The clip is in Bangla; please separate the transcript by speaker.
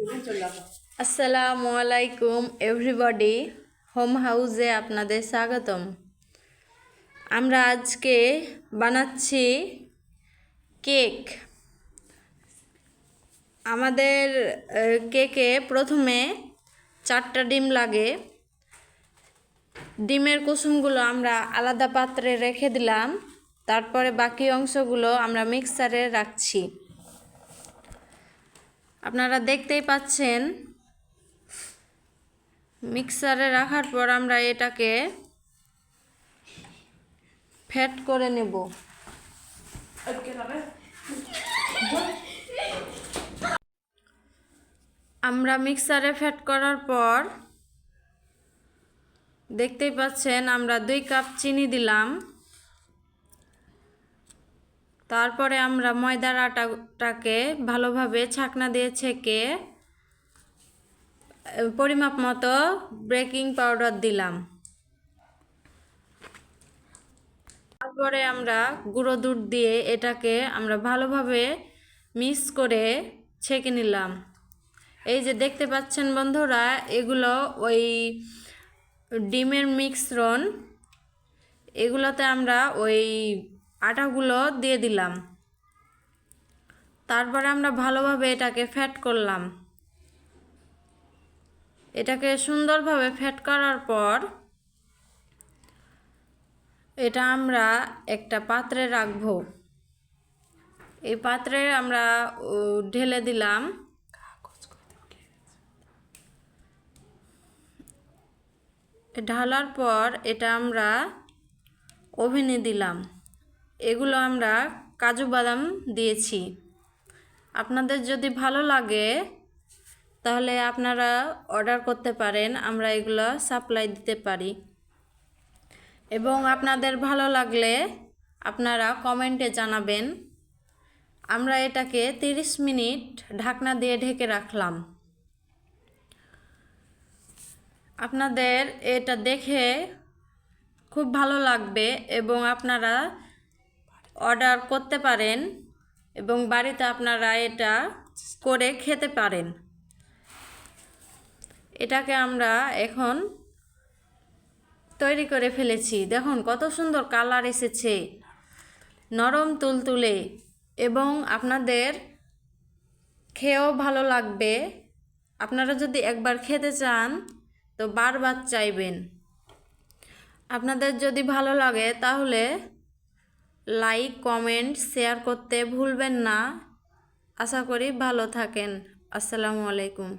Speaker 1: আসসালামু আলাইকুম এভরিবডি, হোম হাউসে আপনাদের স্বাগতম। আমরা আজকে বানাচ্ছি কেক। আমাদের কেকে প্রথমে 4টা ডিম লাগে। ডিমের কুসুমগুলো আমরা আলাদা পাত্রে রেখে দিলাম, তারপরে বাকি অংশগুলো আমরা মিক্সারে রাখছি। আপনারা দেখতেই পাচ্ছেন, মিক্সারে রাখার পর আমরা এটাকে ফ্যাট করে নেব। আমরা মিক্সারে ফ্যাট করার পর দেখতেই পাচ্ছেন আমরা 2 কাপ চিনি দিলাম। তারপরে আমরা ময়দার আটাটাকে ভালোভাবে ছাঁকনা দিয়ে ছেঁকে পরিমাপ মতো বেকিং পাউডার দিলাম। তারপরে আমরা গুঁড়ো দুধ দিয়ে এটাকে আমরা ভালোভাবে মিক্স করে ছেঁকে নিলাম। এই যে দেখতে পাচ্ছেন বন্ধুরা, এগুলো ওই ডিমের মিশ্রণ, এগুলোতে আমরা ওই আটাগুলো দিয়ে দিলাম। তারপরে আমরা ভালোভাবে এটাকে ফ্যাট করলাম। এটাকে সুন্দরভাবে ফ্যাট করার পর এটা আমরা একটা পাত্রে রাখবো। এই পাত্রে আমরা ঢেলে দিলাম। ঢালার পর এটা আমরা ওভেনে দিলাম। এগুলো আমরা কাজু বাদাম দিয়েছি। আপনাদের যদি ভালো লাগে তাহলে আপনারা অর্ডার করতে পারেন, আমরা এগুলো সাপ্লাই দিতে পারি। এবং আপনাদের ভালো লাগলে আপনারা কমেন্টে জানাবেন। আমরা এটাকে 30 মিনিট ঢাকনা দিয়ে ঢেকে রাখলাম। আপনাদের এটা দেখে খুব ভালো লাগবে এবং আপনারা অর্ডার করতে পারেন এবং বাড়িতে আপনারা এটা করে খেতে পারেন। এটাকে আমরা এখন তৈরি করে ফেলেছি। দেখুন কত সুন্দর কালার এসেছে, নরম তুলতুলে, এবং আপনাদের খেয়েও ভালো লাগবে। আপনারা যদি একবার খেতে চান তো বারবার চাইবেন। আপনাদের যদি ভালো লাগে তাহলে লাইক, কমেন্ট, শেয়ার করতে ভুলবেন না। আশা করি ভালো থাকেন। আসসালামু আলাইকুম।